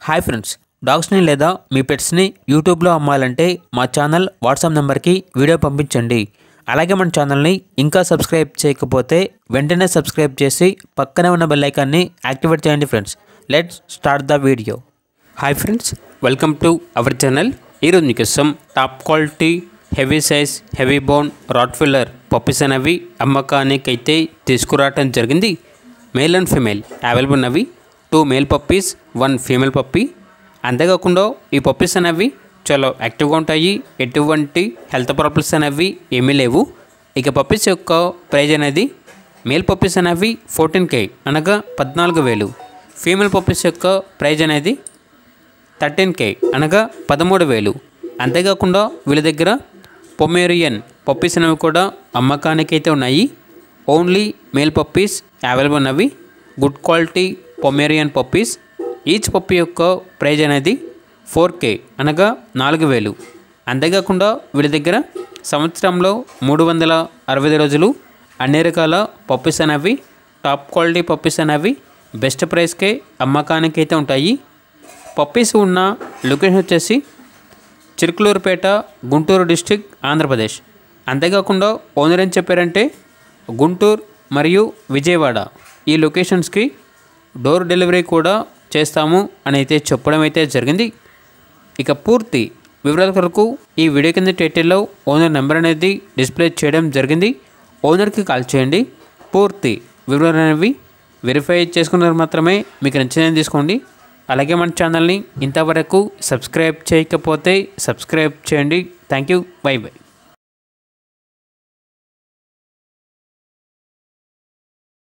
Hi friends, డాగ్స్ని లేదా మీ పెట్స్ని యూట్యూబ్లో అమ్మాలంటే మా ఛానల్ వాట్సాప్ నెంబర్కి వీడియో పంపించండి. అలాగే మన ఛానల్ని ఇంకా సబ్స్క్రైబ్ చేయకపోతే వెంటనే సబ్స్క్రైబ్ చేసి పక్కనే ఉన్న బెల్ ఐకాన్ని యాక్టివేట్ చేయండి. Friends, let's start the video. Hi friends, welcome to our channel. ఈరోజు మీకోసం top quality heavy size heavy bone Rottweiler puppies అనేవి అమ్మకానికి అయితే తీసుకురావటం జరిగింది. మేల్ అండ్ ఫీమేల్ అవైలబుల్ ఉన్నవి. 2 మేల్ పప్పీస్ 1 ఫీమేల్ పప్పీ. అంతేకాకుండా ఈ పప్పీస్ అనేవి చాలా యాక్టివ్గా ఉంటాయి. ఎటువంటి హెల్త్ ప్రాబ్లమ్స్ అనేవి ఏమీ లేవు. ఇక పప్పీస్ యొక్క ప్రైజ్ అనేది మేల్ పప్పీస్ అనేవి 14K అనగా 14,000. ఫీమేల్ పప్పీస్ యొక్క ప్రైజ్ అనేది 13K అనగా 13,000. అంతేకాకుండా వీళ్ళ దగ్గర పొమేరియన్ పప్పీస్ అనేవి కూడా అమ్మకానికి అయితే ఉన్నాయి. ఓన్లీ మేల్ పప్పీస్ అవైలబుల్ ఉన్నవి. Good quality Pomeranian puppies. Each puppy యొక్క ప్రైజ్ అనేది 4K అనగా 4,000. అంతేకాకుండా వీళ్ళ దగ్గర సంవత్సరంలో 365 రోజులు అన్ని రకాల పప్పీస్ అనేవి టాప్ క్వాలిటీ పప్పీస్ అనేవి బెస్ట్ ప్రైస్కే అమ్మకానికి అయితే ఉంటాయి. పప్పీస్ ఉన్న లొకేషన్ వచ్చేసి చిరుకులూరుపేట, గుంటూరు డిస్టిక్, ఆంధ్రప్రదేశ్. అంతేకాకుండా ఓనర్ ఏం చెప్పారంటే గుంటూరు మరియు విజయవాడ ఈ లొకేషన్స్కి డోర్ డెలివరీ కూడా చేస్తాము అని అయితే చెప్పడం అయితే జరిగింది. ఇక పూర్తి వివరాల కొరకు ఈ వీడియో కింద టైటిల్లో ఓనర్ నెంబర్ అనేది డిస్ప్లే చేయడం జరిగింది. ఓనర్కి కాల్ చేయండి. పూర్తి వివరాలు అనేవి వెరిఫై చేసుకున్నారు మాత్రమే మీకు నచ్చినది తీసుకోండి. అలాగే మన ఛానల్ని ఇంతవరకు సబ్స్క్రైబ్ చేయకపోతే సబ్స్క్రైబ్ చేయండి. Thank you. By by.